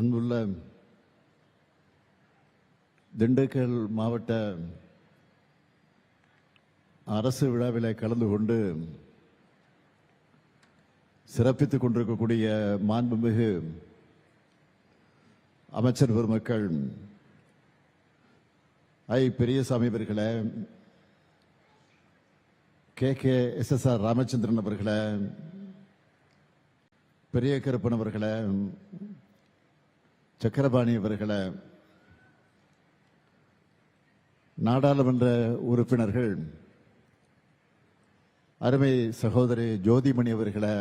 அன்புள்ள திண்டுக்கல் மாவட்ட அரசு விழாவில் கலந்து கொண்டு சிறப்பித்துக் கொண்டிருக்கக்கூடிய மாண்புமிகு அமைச்சர் பெருமக்கள் ஐ பெரியசாமி அவர்களே, KKSSR ராமச்சந்திரன் அவர்களே, பெரிய கருப்பன் அவர்களே, சக்கரபாணி அவர்களே, நாடாளுமன்ற உறுப்பினர்கள் அருமை சகோதரி ஜோதிமணி அவர்களே,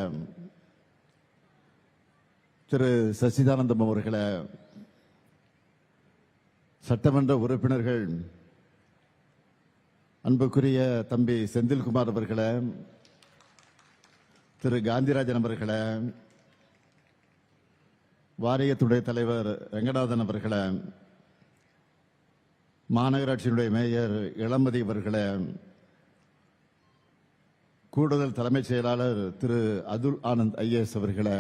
திரு சச்சிதானந்தம் அவர்களே, சட்டமன்ற உறுப்பினர்கள் அன்புக்குரிய தம்பி செந்தில்குமார் அவர்களே, திரு காந்திராஜன் அவர்களே, வாரிய துணைத் தலைவர் ரங்கநாதன் அவர்களே, மாநகராட்சியினுடைய மேயர் இளமதி அவர்களே, கூடுதல் தலைமைச் செயலாளர் திரு அதுல் ஆனந்த் IAS அவர்களே,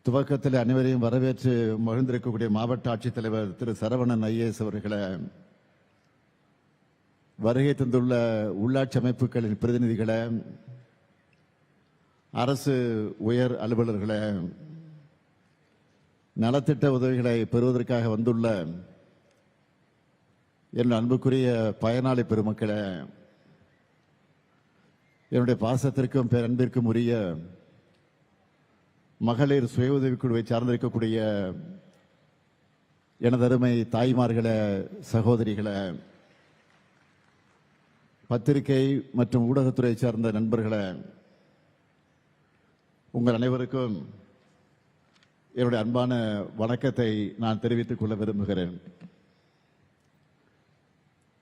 துவக்கத்தில் அனைவரையும் வரவேற்று மகிழ்ந்திருக்கக்கூடிய மாவட்ட ஆட்சித்தலைவர் திரு சரவணன் IAS அவர்களே, வருகை தந்துள்ள உள்ளாட்சி அமைப்புகளின் பிரதிநிதிகளே, அரசு உயர் அலுவலர்களே, நலத்திட்ட உதவிகளை பெறுவதற்காக வந்துள்ள என் அன்புக்குரிய பயனாளி பெருமக்களே, என்னுடைய பாசத்திற்கும் பேரன்பிற்கும் உரிய மகளிர் சுய உதவிக்குழுவை சார்ந்திருக்கக்கூடிய எனது அருமை தாய்மார்களே, சகோதரிகளே, பத்திரிகை மற்றும் ஊடகத்துறை சார்ந்த நண்பர்களே, உங்கள் அனைவருக்கும் என்னுடைய அன்பான வணக்கத்தை நான் தெரிவித்துக் கொள்ள விரும்புகிறேன்.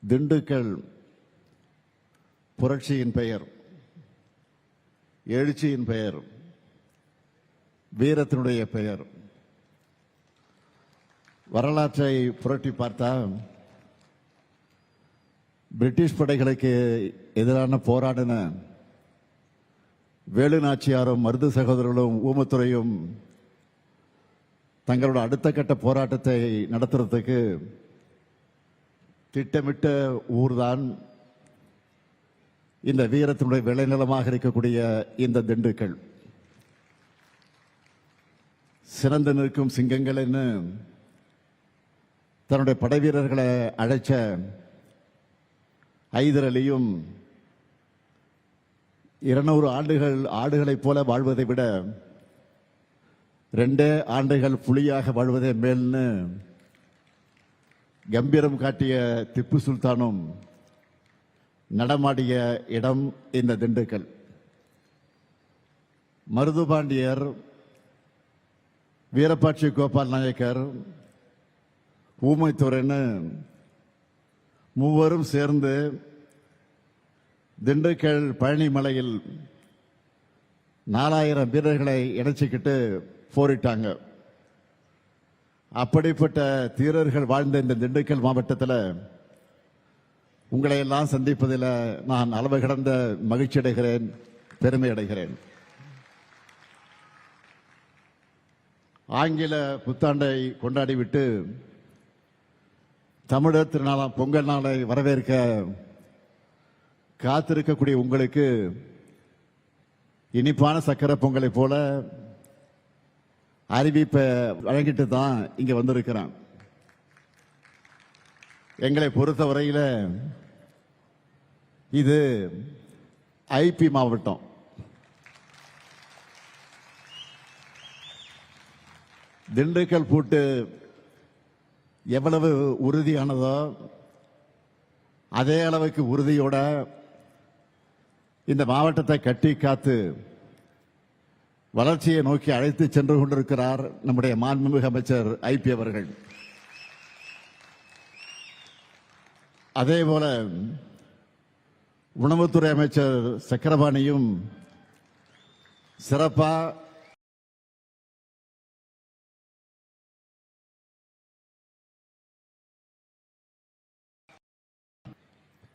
திண்டுக்கல் புரட்சியின் பெயர், எழுச்சியின் பெயர், வீரத்தினுடைய பெயர். வரலாற்றை புரட்டி பார்த்தா பிரிட்டிஷ் படைகளுக்கு எதிரான போராடின வேலு நாச்சியாரும் மருது சகோதரர்களும் ஊமத்துறையும் தங்களோட அடுத்த கட்ட போராட்டத்தை நடத்துறதுக்கு திட்டமிட்ட ஊர்தான் இந்த வீரத்தினுடைய விளைநிலமாக இருக்கக்கூடிய இந்த திண்டுக்கல். சிறந்து நிற்கும் சிங்கங்கள் என்று தன்னுடைய படை வீரர்களை அழைச்ச ஐதர் அலியும் 200 ஆண்டுகள் ஆடுகளைப் போல வாழ்வதை விட 2 ஆண்டுகள் புலியாக வாழ்வதே மேல்னு கம்பீரம் காட்டிய திப்பு சுல்தானும் நடமாடிய இடம் இந்த திண்டுக்கல். மருதுபாண்டியர், வீரபாட்சி கோபால் நாயக்கர், ஊமைத்துறைன்னு மூவரும் சேர்ந்து திண்டுக்கல் பழனி மலையில் 4000 வீரர்களை இணைச்சிக்கிட்டு போரிட்டாங்க. அப்படிப்பட்ட தீரர்கள் வாழ்ந்த இந்த திண்டுக்கல் மாவட்டத்தில் உங்களை எல்லாம் சந்திப்பதில் நான் அளவு கடந்த மகிழ்ச்சி அடைகிறேன், பெருமை அடைகிறேன். ஆங்கில புத்தாண்டை கொண்டாடிவிட்டு தமிழர் திருநாளாம் பொங்கல் நாளை வரவேற்க காத்திருக்கக்கூடிய உங்களுக்கு இனிப்பான சக்கரை பொங்கலை போல அறிவிப்பை வழங்கிட்டு தான் இங்க வந்திருக்கிறேன். எங்களை பொறுத்த வரையில் இது IP மாவட்டம். திண்டுக்கல் பூட்டு எவ்வளவு உறுதியானதோ அதே அளவுக்கு உறுதியோட இந்த மாவட்டத்தை கட்டி காத்து வளர்ச்சியை நோக்கி அழைத்து சென்று கொண்டிருக்கிறார் நம்முடைய மாண்புமிகு அமைச்சர் IP அவர்கள். அதே போல உணவுத்துறை அமைச்சர் சக்கரபாணியும் சிறப்பா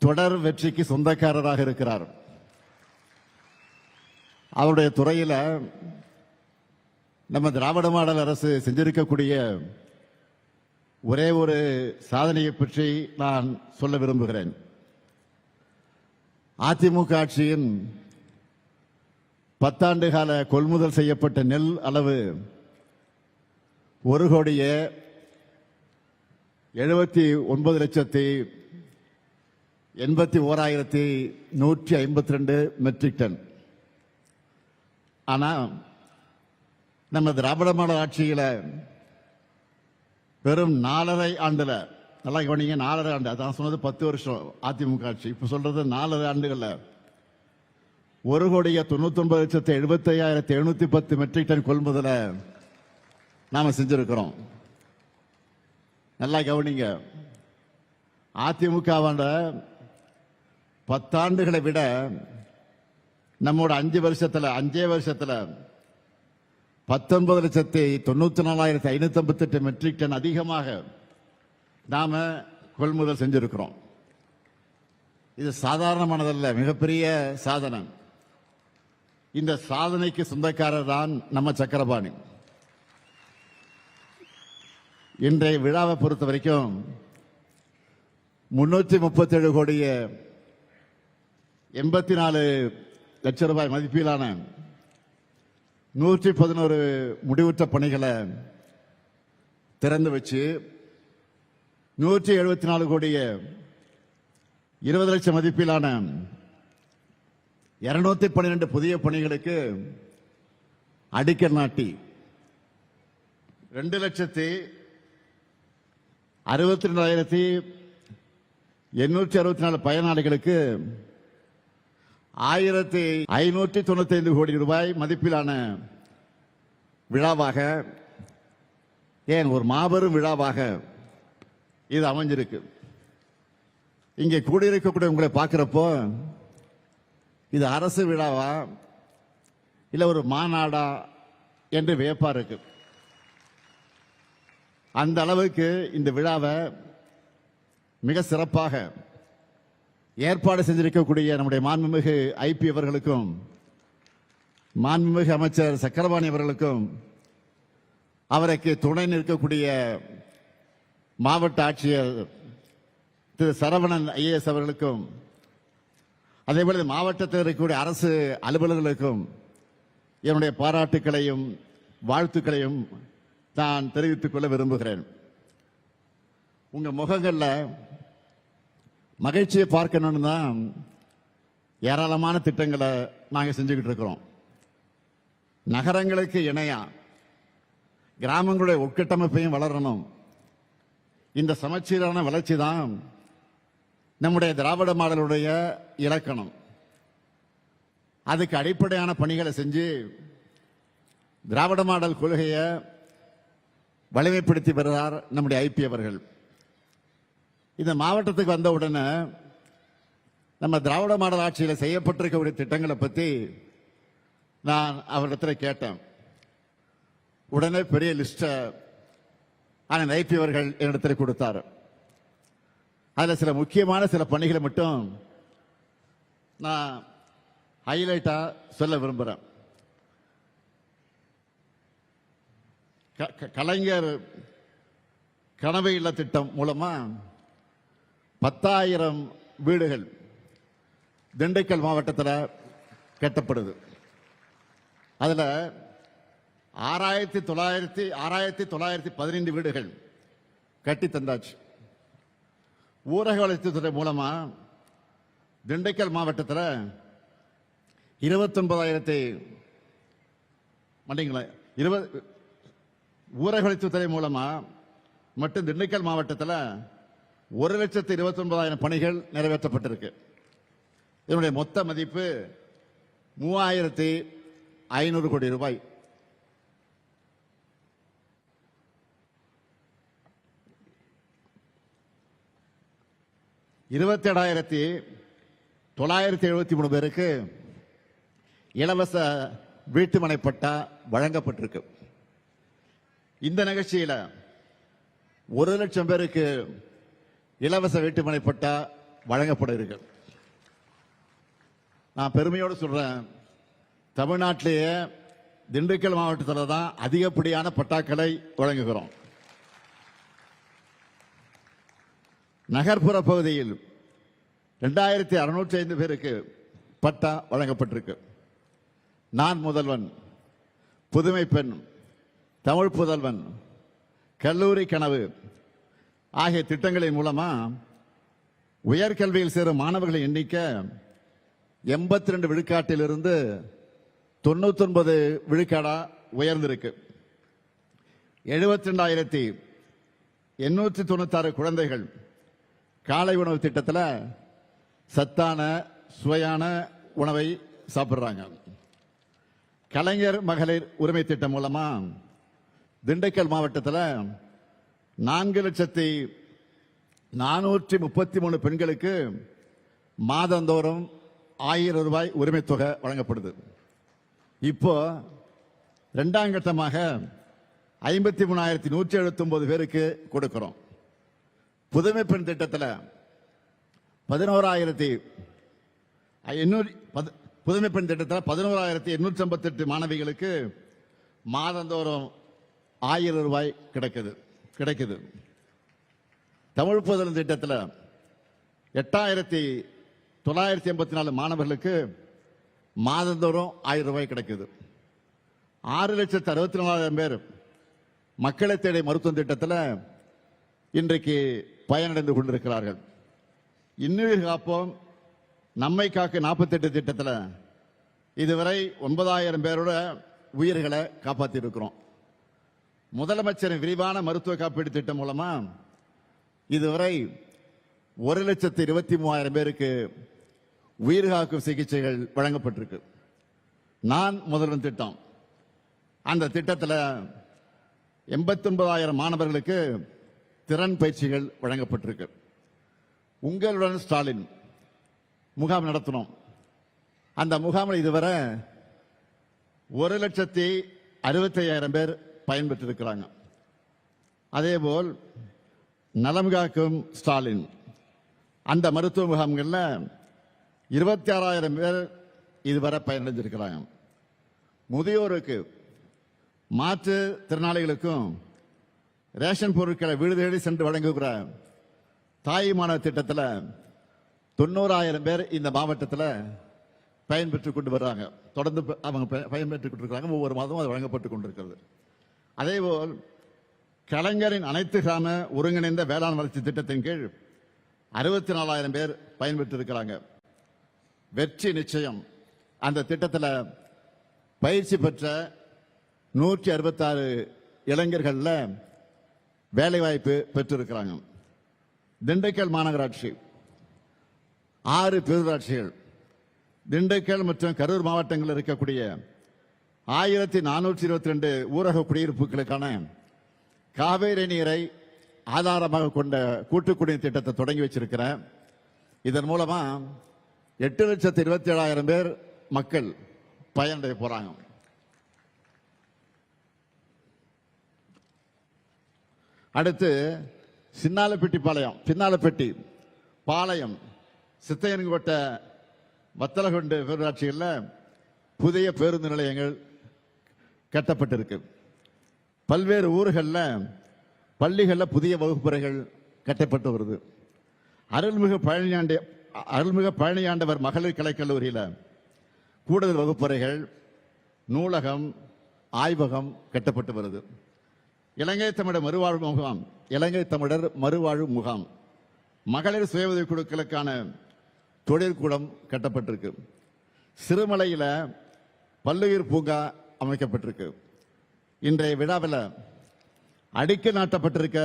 தொடர் வெற்றிக்கு சொந்தக்காரராக இருக்கிறார். அவருடைய துறையில நம்ம திராவிட மாடல் அரசு செஞ்சிருக்கக்கூடிய ஒரே ஒரு சாதனையை பற்றி நான் சொல்ல விரும்புகிறேன். அதிமுக ஆட்சியின் 10 ஆண்டு கால கொள்முதல் செய்யப்பட்ட நெல் அளவு 1,79,81,152 மெட்ரிக் டன். ஆனா நம்ம திராவிட மாடல் ஆட்சியில வெறும் 4.5 ஆண்டுல, நல்லா கவனிங்க, 4.5 ஆண்டு, அதான் சொன்னது 10 வருஷம் அதிமுக ஆட்சி, இப்ப சொல்றது 4.5 ஆண்டுகள்ல 1,99,75,710 மெட்ரிக் டன் கொள்முதல நாம செஞ்சிருக்கிறோம். நல்லா கவனிங்க, அதிமுக 10 ஆண்டுகளை விட நம்மோட 5 வருஷத்துல 19,94,558 மெட்ரிக் டன் அதிகமாக நாம கொள்முதல் செஞ்சிருக்கிறோம். இது சாதாரணமானதல்ல, மிகப்பெரிய சாதனை. இந்த சாதனைக்கு சொந்தக்காரர் தான் நம்ம சக்கரபாணி. இன்றைய விழாவை பொறுத்த வரைக்கும் 337 கோடியே 84 லட்சம் ரூபாய் மதிப்பிலான 111 முடிவுற்ற பணிகளை திறந்து வச்சு 174 கோடியே 20 லட்சம் மதிப்பிலான 212 புதிய பணிகளுக்கு அடிக்கல் நாட்டி 2,62,864 பயனாளிகளுக்கு 1,595 கோடி ரூபாய் மதிப்பிலான விழாவாக, ஏன் ஒரு மாபெரும் விழாவாக இது அமைஞ்சிருக்கு. இங்கே கூடியிருக்கக்கூடிய உங்களை பார்க்கிறப்போ இது அரசு விழாவா இல்ல ஒரு மாநாடா என்று வியப்பா இருக்கு. அந்த அளவுக்கு இந்த விழாவை மிக சிறப்பாக ஏற்பாடு செஞ்சிருக்கக்கூடிய நம்முடைய மாண்புமிகு ஐபி அவர்களுக்கும் மாண்புமிகு அமைச்சர் சக்கரபாணி அவர்களுக்கும் அவருக்கு துணை நிற்கக்கூடிய மாவட்ட ஆட்சியர் திரு சரவணன் ஐஏஎஸ் அவர்களுக்கும் அதேபோல மாவட்டத்தில் இருக்கக்கூடிய அரசு அலுவலர்களுக்கும் என்னுடைய பாராட்டுக்களையும் வாழ்த்துக்களையும் நான் தெரிவித்துக் கொள்ள விரும்புகிறேன். உங்க முகங்கள்ல மகிழ்ச்சியை பார்க்கணும்னு தான் ஏராளமான திட்டங்களை நாங்க செஞ்சுக்கிட்டு இருக்கிறோம். நகரங்களுக்கு இணையா கிராமங்களுடைய உட்கட்டமைப்பையும் வளரணும். இந்த சமச்சீரான வளர்ச்சி தான் நம்முடைய திராவிட மாடலுடைய இலக்கணம். அதுக்கு அடிப்படையான பணிகளை செஞ்சு திராவிட மாடல் கொள்கையை வலிமைப்படுத்தி வருகிறார் நம்முடைய ஐபி அவர்கள். இந்த மாவட்டத்துக்கு வந்த உடனே நம்ம திராவிட மாடல் ஆட்சியில் செய்யப்பட்டிருக்கக்கூடிய திட்டங்களை பற்றி நான் அவரிடத்தில் கேட்டேன். உடனே பெரிய லிஸ்ட ஐபி அவர்கள் என்னிடத்தில் கொடுத்தார். அதில் சில முக்கியமான சில பணிகளை மட்டும் நான் ஹைலைட்டா சொல்ல விரும்புகிறேன். கலைஞர் கனவு இல்ல திட்டம் மூலமா 10,000 வீடுகள் திண்டுக்கல் மாவட்டத்தில் கட்டப்படுது. அதுல 6,915 வீடுகள் கட்டி தந்தாச்சு. ஊரக வளர்ச்சித்துறை மூலமா திண்டுக்கல் மாவட்டத்தில் 29,000 ஊரக வளர்ச்சித்துறை மூலமா மட்டும் திண்டுக்கல் மாவட்டத்தில் 1,29,000 பணிகள் நிறைவேற்றப்பட்டிருக்கு. இதனுடைய மொத்த மதிப்பு 3,500 கோடி ரூபாய். $27,973 பேருக்கு இலவச வீட்டுமனை பட்டா வழங்கப்பட்டிருக்கு. இந்த நிகழ்ச்சியில 1,00,000 பேருக்கு இலவச வீட்டுமனை பட்டா வழங்கப்பட இருக்கு. நான் பெருமையோடு சொல்றேன், தமிழ்நாட்டிலேயே திண்டுக்கல் மாவட்டத்தில் தான் அதிகப்படியான பட்டாக்களை வழங்குகிறோம். நகர்ப்புற பகுதியில் 2605 பேருக்கு பட்டா வழங்கப்பட்டிருக்கு. நான் முதல்வன், புதுமை பெண், தமிழ் புதல்வன், கல்லூரி கனவு ஆகிய திட்டங்களின் மூலமா உயர்கல்வியில் சேரும் மாணவர்களின் எண்ணிக்கை 82 விழுக்காட்டிலிருந்து 99 விழுக்காடா உயர்ந்திருக்கு. 72,896 குழந்தைகள் காலை உணவு திட்டத்தில் சத்தான சுவையான உணவை சாப்பிடுறாங்க. கலைஞர் மகளிர் உரிமை திட்டம் மூலமா திண்டுக்கல் மாவட்டத்தில் 4,433 பெண்களுக்கு மாதந்தோறும் 1000 ரூபாய் உரிமை தொகை வழங்கப்படுது. இப்போ இரண்டாம் கட்டமாக 53,179 பேருக்கு கொடுக்கிறோம். புதுமை பெண் திட்டத்தில் 11,858 மாணவிகளுக்கு மாதந்தோறும் 1000 ரூபாய் கிடைக்குது. தமிழ் புதல்வன் திட்டத்தில் 8,984 மாணவர்களுக்கு மாதந்தோறும் 1000 ரூபாய் கிடைக்குது. 6,64,000 பேர் மக்களை தேடி மருத்துவ திட்டத்தில் இன்றைக்கு பயனடைந்து கொண்டிருக்கிறார்கள். இன்னுயிர் காப்போம் நம்மை காக்க 48 திட்டத்தில் இதுவரை 9,000 பேரோட உயிர்களை காப்பாற்றி இருக்கிறோம். முதலமைச்சரின் விரிவான மருத்துவ காப்பீடு திட்டம் மூலமா இதுவரை 1,23,000 பேருக்கு உயிர் காக்கும் சிகிச்சைகள் வழங்கப்பட்டிருக்கு. நான் முதல்வன் திட்டம், அந்த திட்டத்தில் 89,000 மாணவர்களுக்கு திறன் பயிற்சிகள் வழங்கப்பட்டிருக்கு. உங்களுடன் ஸ்டாலின் முகாம் நடத்தினோம். அந்த முகாமில் இதுவரை 1,65,000 பேர் பயன்பெற்றிருக்கிறாங்க. அதேபோல் நலம் காக்கும் ஸ்டாலின் அந்த மருத்துவ முகாம்களில் 26,000 பேர் இதுவரை பயனடைஞ்சிருக்கிறாங்க. முதியோருக்கு மாற்றுத் திறனாளிகளுக்கும் ரேஷன் பொருட்களை வீடு தேடி சென்று வழங்குகிற தாய்மான திட்டத்தில் 90,000 பேர் இந்த மாவட்டத்தில் பயன்பெற்றுக் கொண்டு வர்றாங்க. தொடர்ந்து அவங்க பயன்பெற்றுக் கொண்டிருக்கிறாங்க. ஒவ்வொரு மாதமும் அது வழங்கப்பட்டு கொண்டிருக்கிறது. அதேபோல் கலைஞரின் அனைத்து கிராம ஒருங்கிணைந்த வேளாண் வளர்ச்சி திட்டத்தின் கீழ் 64,000 பேர் பயன்பெற்றிருக்கிறாங்க. வெற்றி நிச்சயம் அந்த திட்டத்தில் பயிற்சி பெற்ற 166 இளைஞர்கள்ல வேலைவாய்ப்பு பெற்றிருக்கிறாங்க. திண்டுக்கல் மாநகராட்சி 6 பேரூராட்சிகள், திண்டுக்கல் மற்றும் கரூர் மாவட்டங்களில் இருக்கக்கூடிய 1,422 ஊரக குடியிருப்புகளுக்கான காவேரி நீரை ஆதாரமாக கொண்ட கூட்டுக்குடிநீர் திட்டத்தை தொடங்கி வச்சிருக்கிறேன். இதன் மூலமா 8,27,000 பேர் மக்கள் பயனடைய போறாங்க. அடுத்து சின்னாலப்பட்டி பாளையம், சித்தையன்கோட்டை, வத்தலகுண்டு பேரூராட்சிகளில் புதிய பேருந்து நிலையங்கள் கட்டப்பட்டிருக்கு. பல்வேறு ஊர்களில் பள்ளிகளில் புதிய வகுப்பறைகள் கட்டப்பட்டு வருது. அருள்மிகு பழனியாண்டவர் மகளிர் கலைக்கல்லூரியில் கூடுதல் வகுப்பறைகள், நூலகம், ஆய்வகம் கட்டப்பட்டு வருது. இலங்கை தமிழர் மறுவாழ்வு முகாம், மகளிர் சுய உதவி குழுக்களுக்கான தொழிற்கூடம் கட்டப்பட்டிருக்கு. சிறுமலையில் பல்லுயிர் பூங்கா அமைக்கப்பட்டிருக்கு. இன்றைய விழாவில் அடிக்கல் நாட்டப்பட்டிருக்க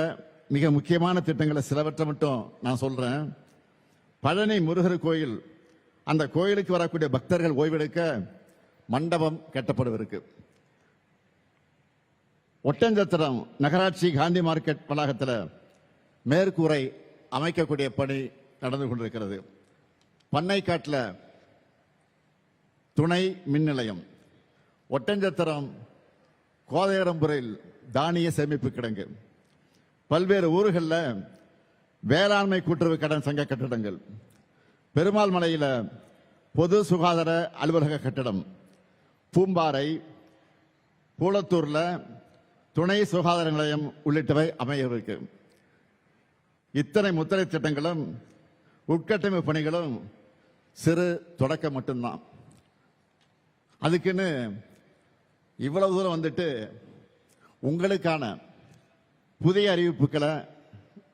மிக முக்கியமான திட்டங்களை சிலவற்றை மட்டும் நான் சொல்றேன். பழனி முருகர் கோயில், அந்த கோயிலுக்கு வரக்கூடிய பக்தர்கள் ஓய்வெடுக்க மண்டபம் கட்டப்படவிருக்கு. ஒட்டஞ்சத்திரம் நகராட்சி காந்தி மார்க்கெட் வளாகத்தில் மேற்கூரை அமைக்கக்கூடிய பணி நடந்து கொண்டிருக்கிறது. பண்ணைக்காட்டில் துணை மின் நிலையம், ஒட்டஞ்சத்திரம் கோதையரம்புரையில் தானிய சேமிப்பு கிடங்கு, பல்வேறு ஊர்களில் வேளாண்மை கூட்டுறவு கடன் சங்க கட்டிடங்கள், பெருமாள் மலையில் பொது சுகாதார அலுவலக கட்டிடம், பூம்பாறை கூளத்தூர்ல துணை சுகாதார நிலையம் உள்ளிட்டவை அமைய இருக்கு. இத்தனை முத்திரை திட்டங்களும் உட்கட்டமைப்பு பணிகளும் சிறு தொடக்கம் மட்டும்தான். அதுக்குன்னு இவ்வளவு தூரம் வந்துட்டு உங்களுக்கான புதிய அறிவிப்புகளை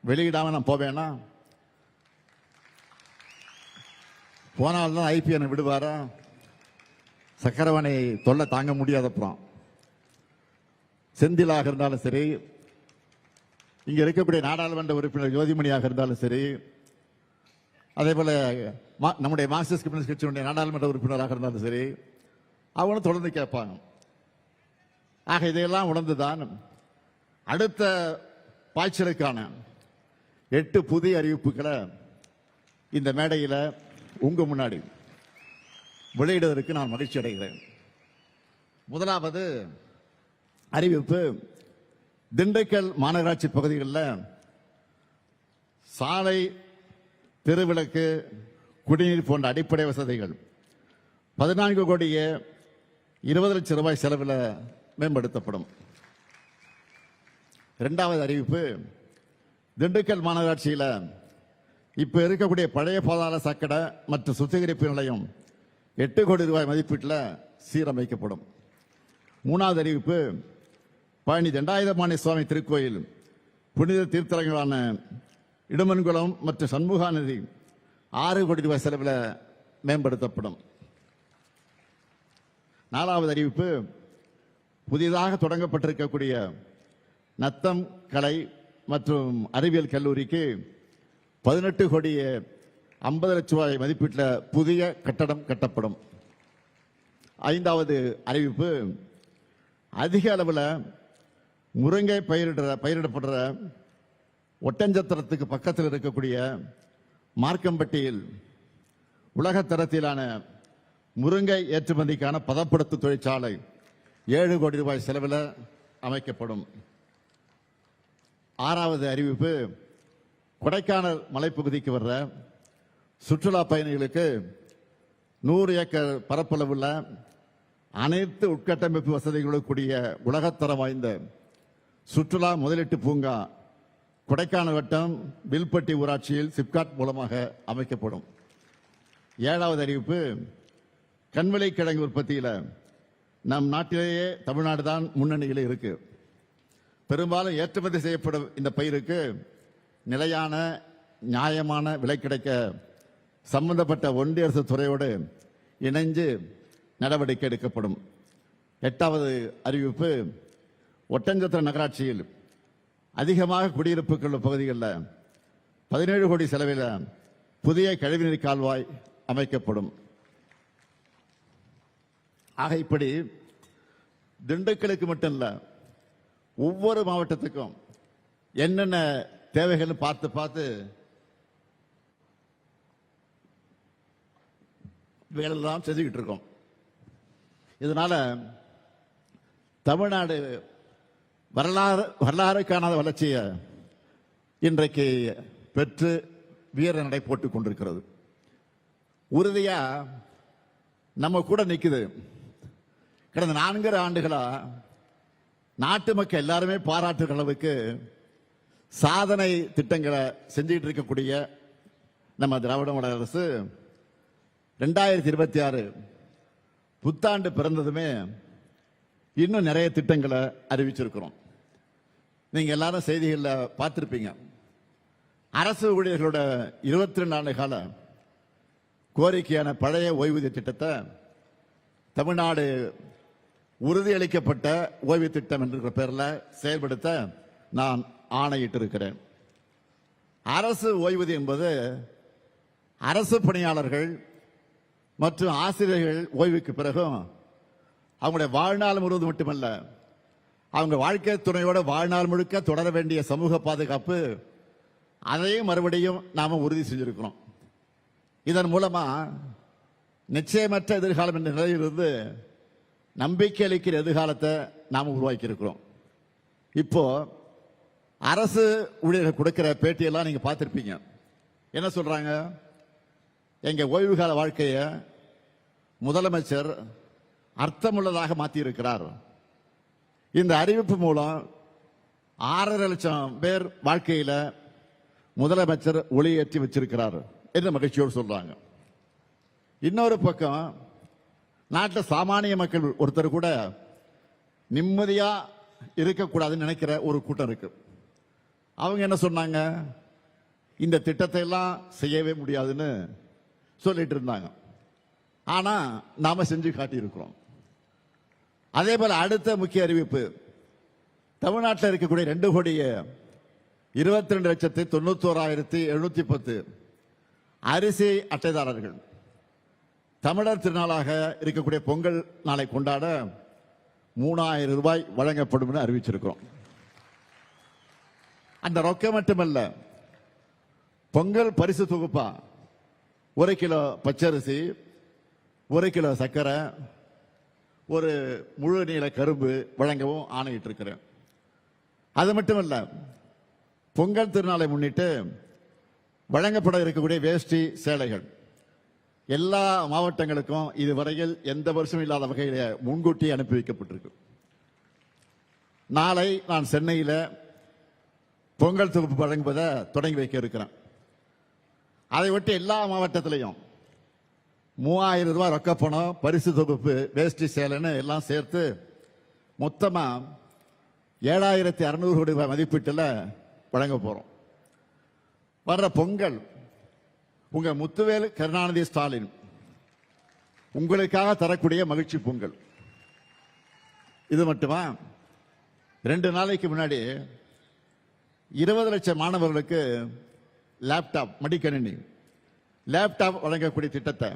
வெளியிடாம நான் போவேனா? போனால்தான் ஐபிஎன் விடுவாரா? சக்கரவாணி தொல்லை தாங்க முடியாதப்புறம் செந்திலாக இருந்தாலும் சரி, இங்க இருக்கக்கூடிய நாடாளுமன்ற உறுப்பினர் ஜோதிமணியாக இருந்தாலும் சரி, அதே போல நம்முடைய மார்க்சிஸ்ட் கம்யூனிஸ்ட் கட்சியினுடைய நாடாளுமன்ற உறுப்பினராக இருந்தாலும் சரி, அவங்களும் தொடர்ந்து கேட்பாங்க. ஆக இதையெல்லாம் உணர்ந்துதான் அடுத்த பாய்ச்சலுக்கான 8 புதிய அறிவிப்புகளை இந்த மேடையில் உங்க முன்னாடி வெளியிடுவதற்கு நான் மகிழ்ச்சி அடைகிறேன். முதலாவது அறிவிப்பு, திண்டுக்கல் மாநகராட்சி பகுதிகளில் சாலை, தெருவிளக்கு, குடிநீர் போன்ற அடிப்படை வசதிகள் 14 கோடியே 20 லட்சம் ரூபாய் செலவில் மேம்படுத்தப்படும். இரண்டாவது அறிவிப்பு, திண்டுக்கல் மாநகராட்சியில் இப்ப இருக்கக்கூடிய பழைய பாதாள சாக்கடை மற்றும் சுத்திகரிப்பு நிலையம் 8 கோடி ரூபாய் மதிப்பீட்டில் சீரமைக்கப்படும். மூணாவது அறிவிப்பு, பழனி தண்டாயுதபாணி சுவாமி திருக்கோயில் புனித தீர்த்தலங்களான இடுமன்குளம் மற்றும் சண்முகா நதி 6 கோடி ரூபாய் செலவில் மேம்படுத்தப்படும். நாலாவது அறிவிப்பு, புதிதாக தொடங்கப்பட்டிருக்கக்கூடிய நத்தம் கலை மற்றும் அறிவியல் கல்லூரிக்கு 18 கோடியே 50 லட்சம் ரூபாய் மதிப்பீட்டில் புதிய கட்டடம் கட்டப்படும். ஐந்தாவது அறிவிப்பு, அதிக அளவில் முருங்கை பயிரிடப்படுற ஒட்டஞ்சத்திரத்துக்கு பக்கத்தில் இருக்கக்கூடிய மார்க்கம்பட்டியில் உலகத்தரத்திலான முருங்கை ஏற்றுமதிக்கான பதப்படுத்து தொழிற்சாலை 7 கோடி ரூபாய் செலவில் அமைக்கப்படும். ஆறாவது அறிவிப்பு, கொடைக்கானல் மலைப்பகுதிக்கு வர்ற சுற்றுலா பயணிகளுக்கு 100 ஏக்கர் பரப்பளவுள்ள அனைத்து உட்கட்டமைப்பு வசதிகளுடன் கூடிய உலகத்தரம் வாய்ந்த சுற்றுலா முதலீட்டு பூங்கா கொடைக்கானல் வட்டம் வில்பட்டி ஊராட்சியில் சிப்காட் மூலமாக அமைக்கப்படும். ஏழாவது அறிவிப்பு, கண்வளை கிழங்கு உற்பத்தியில் நம் நாட்டிலேயே தமிழ்நாடு தான் முன்னணியில் இருக்கு. பெரும்பாலும் ஏற்றுமதி செய்யப்படும் இந்த பயிருக்கு நிலையான நியாயமான விலை கிடைக்க சம்பந்தப்பட்ட ஒன்றிய அரசு துறையோடு இணைந்து நடவடிக்கை எடுக்கப்படும். எட்டாவது அறிவிப்பு, ஒட்டஞ்சத்திர நகராட்சியில் அதிகமாக குடியிருப்புகள் உள்ள பகுதிகளில் 17 கோடி செலவில் புதிய கழிவுநீர் கால்வாய் அமைக்கப்படும். ஆக இப்படி திண்டுக்கலுக்கு மட்டும் இல்ல, ஒவ்வொரு மாவட்டத்துக்கும் என்னென்ன தேவைகள் பார்த்து பார்த்து வேலையெல்லாம் செஞ்சுக்கிட்டு இருக்கோம். இதனால தமிழ்நாடு வரலாறு காணாத வளர்ச்சியை இன்றைக்கு பெற்று வீர நடை போட்டுக் கொண்டிருக்கிறது. உறுதியா நம்ம கூட நிக்குது. கடந்த 4 ஆண்டுகளா நாட்டு மக்கள் எல்லாருமே பாராட்டுகிற அளவுக்கு சாதனை திட்டங்களை செஞ்சுட்டு இருக்கக்கூடிய நம்ம திராவிட மாடல் அரசு 2026 புத்தாண்டு பிறந்ததுமே இன்னும் நிறைய திட்டங்களை அறிவிச்சிருக்கிறோம். நீங்க எல்லாரும் செய்திகளில் பார்த்திருப்பீங்க. அரசு ஊழியர்களோட 22 ஆண்டு கால கோரிக்கையான பழைய ஓய்வூதிய திட்டத்தை தமிழ்நாடு உறுதியளிக்கப்பட்ட ஓய்வு திட்டம் என்ற பெயரில் செயல்படுத்த நான் ஆணையிட்டு இருக்கிறேன். அரசு ஓய்வூதியம் என்பது அரசு பணியாளர்கள் மற்றும் ஆசிரியர்கள் ஓய்வுக்கு பிறகும் அவங்களுடைய வாழ்நாள் முழுவதும் மட்டுமல்ல, அவங்க வாழ்க்கை துணையோட வாழ்நாள் முழுக்க தொடர வேண்டிய சமூக பாதுகாப்பு, அதையும் மறுபடியும் நாம உறுதி செஞ்சிருக்கிறோம். இதன் மூலமா நிச்சயமற்ற எதிர்காலம் என்ற நிலையிலிருந்து நம்பிக்கை அளிக்கிற எதிர்காலத்தை நாம உருவாக்கி இருக்கிறோம். இப்போ அரசு ஊழியர்கள் கொடுக்கிற பேட்டியெல்லாம் நீங்க பார்த்திருப்பீங்க. என்ன சொல்றாங்க? எங்க ஓய்வு கால வாழ்க்கையை முதலமைச்சர் அர்த்தமுள்ளதாக மாற்றி இருக்கிறார். இந்த அறிவிப்பு மூலம் 6.5 லட்சம் பேர் வாழ்க்கையில முதலமைச்சர் ஒளியேற்றி வச்சிருக்கிறார் என்று மகிழ்ச்சியோடு சொல்றாங்க. இன்னொரு பக்கம் நாட்டில் சாமானிய மக்கள் ஒருத்தர் கூட நிம்மதியா இருக்கக்கூடாதுன்னு நினைக்கிற ஒரு கூட்டம் இருக்கு. அவங்க என்ன சொன்னாங்க? இந்த திட்டத்தை எல்லாம் செய்யவே முடியாதுன்னு சொல்லிட்டு இருந்தாங்க. ஆனா நாம செஞ்சு காட்டியிருக்கிறோம். அதே போல அடுத்த முக்கிய அறிவிப்பு, தமிழ்நாட்டில் இருக்கக்கூடிய 2,22,91,710 அரிசி அட்டைதாரர்கள் தமிழர் திருநாளாக இருக்கக்கூடிய பொங்கல் நாளை கொண்டாட 3,000 ரூபாய் வழங்கப்படும் அறிவிச்சிருக்கிறோம். அந்த ரொக்கம் மட்டுமல்ல, பொங்கல் பரிசு தொகுப்பா 1 கிலோ பச்சரிசி, 1 கிலோ சர்க்கரை, ஒரு முழு நீள கரும்பு வழங்கவும் ஆணையிட்டு இருக்கிறேன். அது மட்டுமல்ல, பொங்கல் திருநாளை முன்னிட்டு வழங்கப்பட இருக்கக்கூடிய வேஷ்டி சேலைகள் எல்லா மாவட்டங்களுக்கும் இதுவரையில் எந்த வருஷமும் இல்லாத வகையில் முன்கூட்டி அனுப்பி வைக்கப்பட்டிருக்கு. நாளை நான் சென்னையில் பொங்கல் தொகுப்பு வழங்குவதை தொடங்கி வைக்க இருக்கிறேன். அதை ஒட்டி எல்லா மாவட்டத்திலையும் 3,000 ரூபாய் ரொக்க பணம், பரிசு தொகுப்பு, வேஷ்டி சேலைன்னு எல்லாம் சேர்த்து மொத்தமா 7,600 கோடி ரூபாய் மதிப்பீட்டில் வழங்க போறோம். வர்ற பொங்கல் உங்க முத்துவேல் கருணாநிதி ஸ்டாலின் உங்களுக்காக தரக்கூடிய மகிழ்ச்சி பொங்கல். இது மட்டுமா, 2 நாளைக்கு முன்னாடி 20 லட்சம் மாணவர்களுக்கு லேப்டாப், மடிக்கணினி லேப்டாப் வழங்கக்கூடிய திட்டத்தை,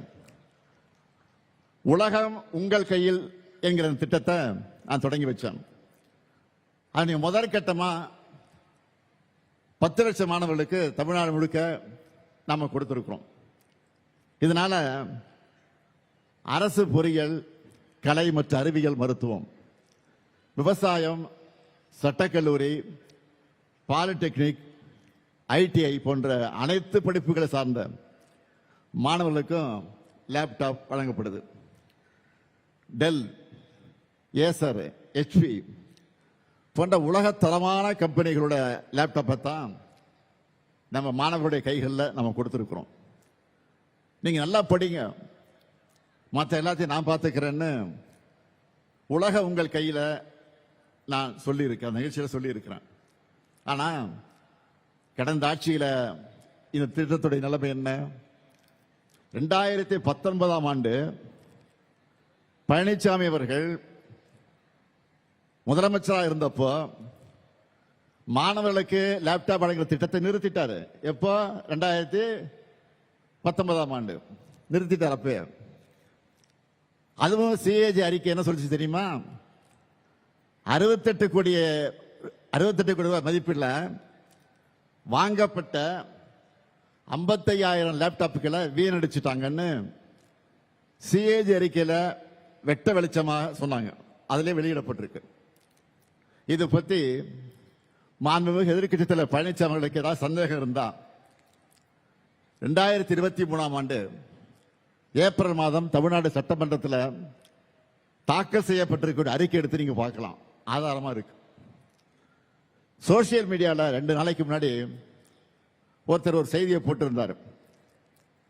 உலகம் உங்கள் கையில் என்கிற திட்டத்தை நான் தொடங்கி வச்சேன். அது முதற்கட்டமா 10 லட்சம் மாணவர்களுக்கு தமிழ்நாடு முழுக்க நாம கொடுத்திருக்கிறோம். இதனால அரசு பொறியியல், கலை மற்றும் அறிவியல், மருத்துவம், விவசாயம், சட்டக்கல்லூரி, பாலிடெக்னிக், ஐடிஐ போன்ற அனைத்து படிப்புகளை சார்ந்த மாணவர்களுக்கும் லேப்டாப் வழங்கப்படுது. டெல், ஏசர், HP போன்ற உலக தரமான கம்பெனிகளோட லேப்டாப்பை தான் நம்ம மாணவர்களுடைய கைகளில் நம்ம கொடுத்துருக்கிறோம். நீங்க நல்லா படிங்க, மற்ற எல்லாத்தையும் நான் பார்த்துக்கிறேன்னு உலக உங்கள் கையில நான் சொல்லியிருக்கேன், நிகழ்ச்சியில் சொல்லியிருக்கிறேன். ஆனா கடந்த ஆட்சியில இந்த திட்டத்துடைய நிலைமை என்ன? 2019ஆம் ஆண்டு பழனிசாமி அவர்கள் முதலமைச்சராக இருந்தப்போ மாணவர்களுக்கு லேப்டாப் வழங்குற திட்டத்தை நிறுத்திட்டாரு. எப்போ? 2019ஆம் ஆண்டு நிறுத்திட்டார். அப்ப அதுவும் CAG அறிக்கை என்ன சொல்லிச்சு தெரியுமா? 68 கோடி ரூபாய் மதிப்பில் வாங்கப்பட்ட 55,000 லேப்டாப்புகளை வீணடிச்சுட்டாங்கன்னு CAG அறிக்கையில வெட்ட வெளிச்சமாக சொன்னாங்க. அதிலே வெளியிடப்பட்டிருக்கு. இது பத்தி மாண்புமிகு எதிர்க்கட்சி தலைவர் பழனிசாமி அவர்களுக்கு ஏதாவது சந்தேகம் இருந்தா 2023ஆம் ஆண்டு ஏப்ரல் மாதம் தமிழ்நாடு சட்டமன்றத்தில் தாக்கல் செய்யப்பட்டிருக்க அறிக்கை எடுத்து நீங்க பார்க்கலாம், ஆதாரமா இருக்கு. சோசியல் மீடியாவில் 2 நாளைக்கு முன்னாடி ஒருத்தர் ஒரு செய்தியை போட்டிருந்தார்.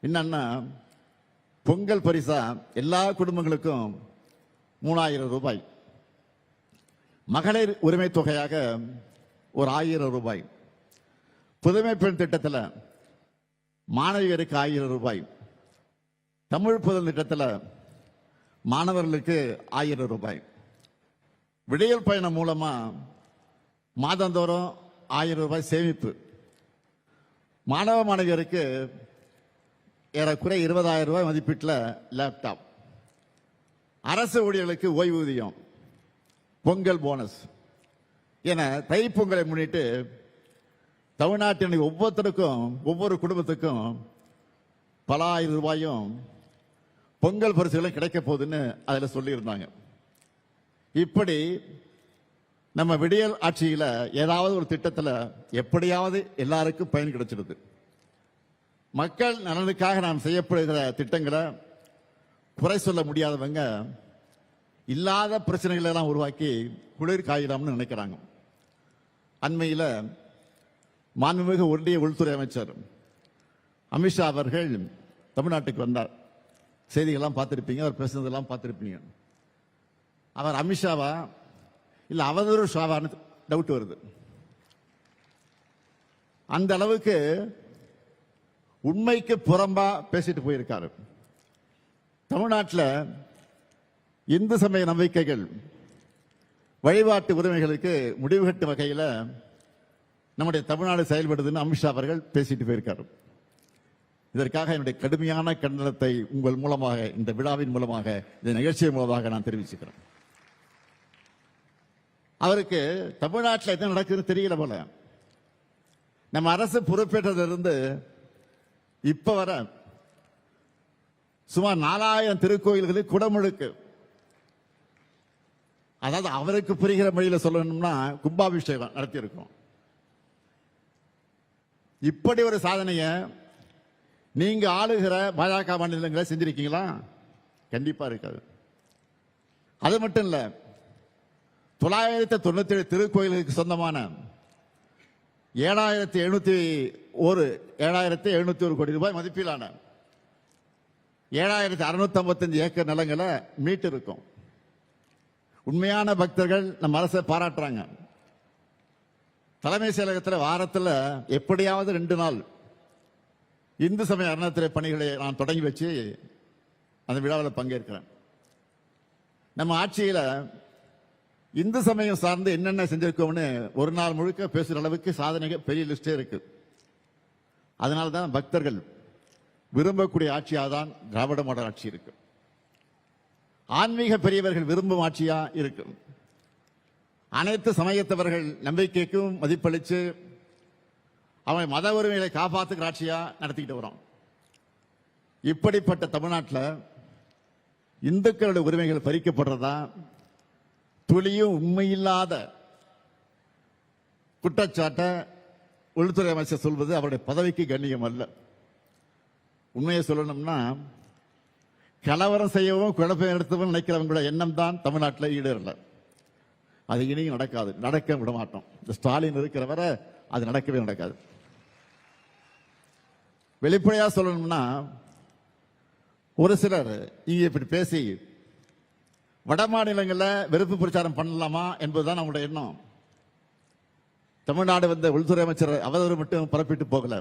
என்னன்னா, பொங்கல் பரிசா எல்லா குடும்பங்களுக்கும் 3,000 ரூபாய், மகளிர் உரிமை தொகையாக ஒரு 1,000 ரூபாய், புதுமை பெண் திட்டத்தில் மாணவியருக்கு 1,000 ரூபாய், தமிழ் புதல் திட்டத்தில் மாணவர்களுக்கு 1,000 ரூபாய், விடியல் பயணம் மூலமா மாதந்தோறும் 1,000 ரூபாய் சேமிப்பு, மாணவ மாணவியருக்கு ஏறக்குறை 20,000 ரூபாய் மதிப்பீட்டில் லேப்டாப், அரசு ஊழியர்களுக்கு ஓய்வூதியம், பொங்கல் போனஸ் என தைப்பொங்கலை முன்னிட்டு தமிழ்நாட்டின் ஒவ்வொருத்தருக்கும், ஒவ்வொரு குடும்பத்துக்கும் பல 1,000 ரூபாயும் பொங்கல் பரிசுகளும் கிடைக்க போகுதுன்னு அதுல சொல்லியிருந்தாங்க. இப்படி நம்ம விடியல் ஆட்சியில ஏதாவது ஒரு திட்டத்தில் எப்படியாவது எல்லாருக்கும் பயன் கிடைச்சிருது. மக்கள் நலனுக்காக நாம் செய்யப்படுகிற திட்டங்களை குறை சொல்ல முடியாதவங்க இல்லாத பிரச்சனைகளை எல்லாம் உருவாக்கி குளிர் காயிலாம்னு நினைக்கிறாங்க. அண்மையில் மாண்புமிகு ஒன்றிய உள்துறை அமைச்சர் அமித்ஷா அவர்கள் தமிழ்நாட்டுக்கு வந்தார். செய்திகள்லாம் பார்த்துருப்பீங்க, அவர் பேசுனதெல்லாம் பார்த்துருப்பீங்க. அவர் அமித்ஷாவா இல்லை அவதூறு ஷாவான்னு டவுட் வருது. அந்த அளவுக்கு உண்மைக்கு புறம்பா பேசிட்டு போயிருக்காரு. தமிழ்நாட்டில் இந்து சமய நம்பிக்கைகள் வழிபாட்டு உரிமைகளுக்கு முடிவு கட்டும் வகையில் நம்முடைய தமிழ்நாடு செயல்படுதுன்னு அமித்ஷா அவர்கள் பேசிட்டு போயிருக்காரு. இதற்காக என்னுடைய கடுமையான கண்டனத்தை உங்கள் மூலமாக, இந்த விழாவின் மூலமாக, இந்த நிகழ்ச்சியின் மூலமாக நான் தெரிவிச்சுக்கிறேன். அவருக்கு தமிழ்நாட்டில் என்ன நடக்குதுன்னு தெரியல போல. நம்ம அரசு பொறுப்பேற்றதிலிருந்து இப்ப வர சுமார் 4000 திருக்கோயில்களில் குடமுழுக்கு. அதாவது அவருக்கு புரிகிற மொழியில சொல்லணும்னா கும்பாபிஷேகம் நடத்தியிருக்கோம். இப்படி ஒரு சாதனையை நீங்க ஆளுகிற பாஜக மாநிலங்களை செஞ்சிருக்கீங்களா? கண்டிப்பா இருக்காது. அது மட்டும் இல்ல, 997 திருக்கோயிலுக்கு சொந்தமான 7,701 கோடி ரூபாய் மதிப்பிலான 7,655 ஏக்கர் நிலங்களை மீட்டு இருக்கும். உண்மையான பக்தர்கள் நம்ம அரசை பாராட்டுறாங்க. தலைமை செயலகத்தில் வாரத்தில் எப்படியாவது 2 நாள் இந்து சமய அறநிலையத்துறை பணிகளை நான் தொடங்கி வச்சு அந்த விழாவில் பங்கேற்கிறேன். நம்ம ஆட்சியில் இந்து சமயம் சார்ந்து என்னென்ன செஞ்சிருக்கோம்னு ஒரு நாள் முழுக்க பேசுகிற அளவுக்கு சாதனைகள் பெரிய லிஸ்டே இருக்கு. அதனால தான் பக்தர்கள் விரும்பக்கூடிய ஆட்சியாக தான் திராவிட மாடல் ஆட்சி இருக்கு. ஆன்மீக பெரியவர்கள் விரும்பும் ஆட்சியா இருக்கு. அனைத்து சமயத்தவர்கள் நம்பிக்கைக்கும் மதிப்பளித்து அவன் மத உரிமைகளை காப்பாற்றுகிற ஆட்சியா நடத்திக்கிட்டு வரோம். இப்படிப்பட்ட தமிழ்நாட்டில் இந்துக்களுடைய உரிமைகள் பறிக்கப்படுறதா துளியும் உண்மையில்லாத குற்றச்சாட்டை உள்துறை அமைச்சர் சொல்வது அவருடைய பதவிக்கு கண்ணியம் அல்ல. உண்மையை சொல்லணும்னா கலவரம் செய்யவும் குழப்பம் எடுத்தவும் நினைக்கிறவங்களோட எண்ணம் தான் தமிழ்நாட்டில் ஈடேறல. அது இனியும் நடக்காது, நடக்க விட மாட்டோம். இந்த ஸ்டாலின் இருக்கிற வரை அது நடக்கவே நடக்காது. வெளிப்படையா சொல்லணும்னா ஒரு சிலர் இங்க இப்படி பேசி வட மாநிலங்களில் வெறுப்பு பிரச்சாரம் பண்ணலாமா என்பதுதான் நம்மளுடைய எண்ணம். தமிழ்நாடு வந்த உள்துறை அமைச்சர் அவதூறு மட்டும் பரப்பிட்டு போகல,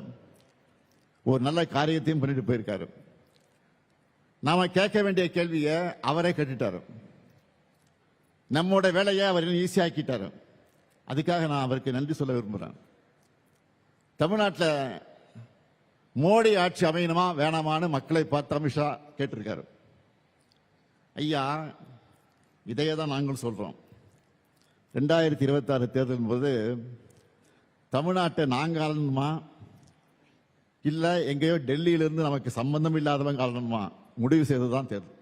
ஒரு நல்ல காரியத்தையும் பண்ணிட்டு போயிருக்காரு. நாம கேட்க வேண்டிய கேள்வியை அவரே கேட்டுட்டாரு. நம்மோட வேலையை அவர் ஈஸியாக்கிட்டாரு. அதுக்காக நான் அவருக்கு நன்றி சொல்ல விரும்புகிறேன். தமிழ்நாட்டில் மோடி ஆட்சி அமையணுமா வேணாமான்னு மக்களை பார்த்து அமித்ஷா கேட்டிருக்காரு. ஐயா, இதையே தான் நாங்கள் சொல்றோம். 2026 தேர்தலின் போது தமிழ்நாட்டை நாங்கள் ஆளணுமா இல்ல எங்கேயோ டெல்லியிலிருந்து நமக்கு சம்பந்தம் இல்லாதவங்க ஆளணுமா முடிவு செய்ததுதான் தேர்தல்.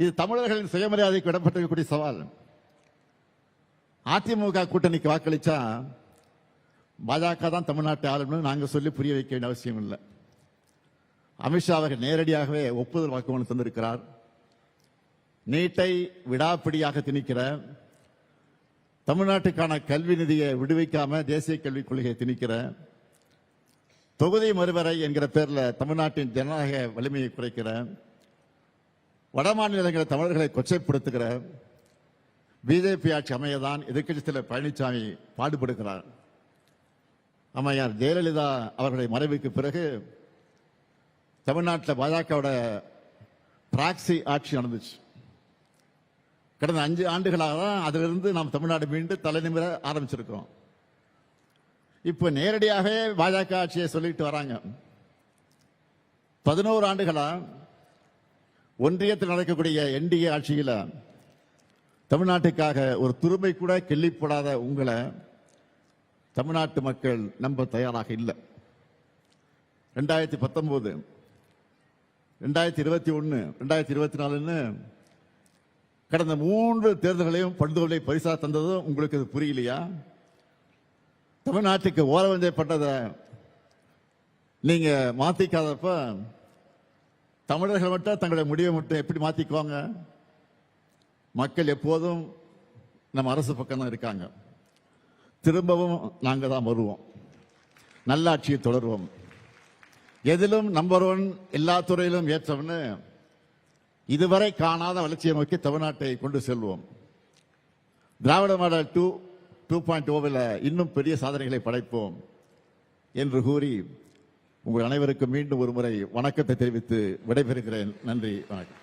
இது தமிழர்களின் சுயமரியாதைக்கு விடப்பட்டிருக்கக்கூடிய சவால். அதிமுக கூட்டணிக்கு வாக்களிச்சா பாஜக தான் தமிழ்நாட்டை ஆளணும்னு நாங்கள் சொல்லி புரிய வைக்க வேண்டிய அவசியம் இல்லை. அமித்ஷா அவர்கள் நேரடியாகவே ஒப்புதல் வாக்குமூலம் தந்திருக்கிறார். நீட்டை விடாப்பிடியாக திணிக்கிற, தமிழ்நாட்டுக்கான கல்வி நிதியை விடுவிக்காம தேசிய கல்விக் கொள்கையை திணிக்கிற, தொகுதி மறுவரை என்கிற பேர்ல தமிழ்நாட்டின் ஜனநாயக வலிமையை குறைக்கிற, வட மாநிலங்களில் தமிழர்களை கொச்சைப்படுத்துகிற பிஜேபி ஆட்சி அமையதான் எதிர்க்கட்சித் தலைவர் பழனிசாமி பாடுபடுகிறார். அம்மையார் ஜெயலலிதா அவர்களுடைய மறைவுக்கு பிறகு தமிழ்நாட்டில் பாஜகவோட பிராக்சி ஆட்சி நடந்துச்சு. கடந்த 5 ஆண்டுகளாக தான் அதிலிருந்து நாம் தமிழ்நாடு மீண்டு தலைநிமிர ஆரம்பிச்சிருக்கிறோம். இப்ப நேரடியாகவே பாஜக ஆட்சியை சொல்லிட்டு வராங்க. 11 ஆண்டுகளா ஒன்றியத்தில் நடக்கக்கூடிய என்டிஏ ஆட்சியில தமிழ்நாட்டுக்காக ஒரு துருமை கூட கிள்ளி போடாத உங்களை தமிழ்நாட்டு மக்கள் நம்ப தயாராக இல்லை. 2019, 2021, 2024 கடந்த 3 தேர்தல்களையும் படுதோலை பரிசா தந்ததும் உங்களுக்கு அது புரியலையா? தமிழ்நாட்டுக்கு ஓரவஞ்சப்பட்டதை நீங்க மாத்திக்காதப்ப தமிழர்கள் மட்டும் தங்களுடைய முடிவை மட்டும் எப்படி மாத்திக்குவாங்க? மக்கள் எப்போதும் நம்ம அரசு பக்கம் தான் இருக்காங்க. திரும்பவும் நாங்க தான் வருவோம். நல்லாட்சியை தொடருவோம். எதிலும் நம்பர் 1, எல்லா துறையிலும் ஏற்றவன்னு இதுவரை காணாத வளர்ச்சியை நோக்கி தமிழ்நாட்டை கொண்டு செல்வோம். திராவிட மாடல் 2.0 இன்னும் பெரிய சாதனைகளை படைப்போம் என்று கூறி உங்கள் அனைவருக்கும் மீண்டும் ஒரு முறை வணக்கத்தை தெரிவித்து விடைபெறுகிறேன். நன்றி, வணக்கம்.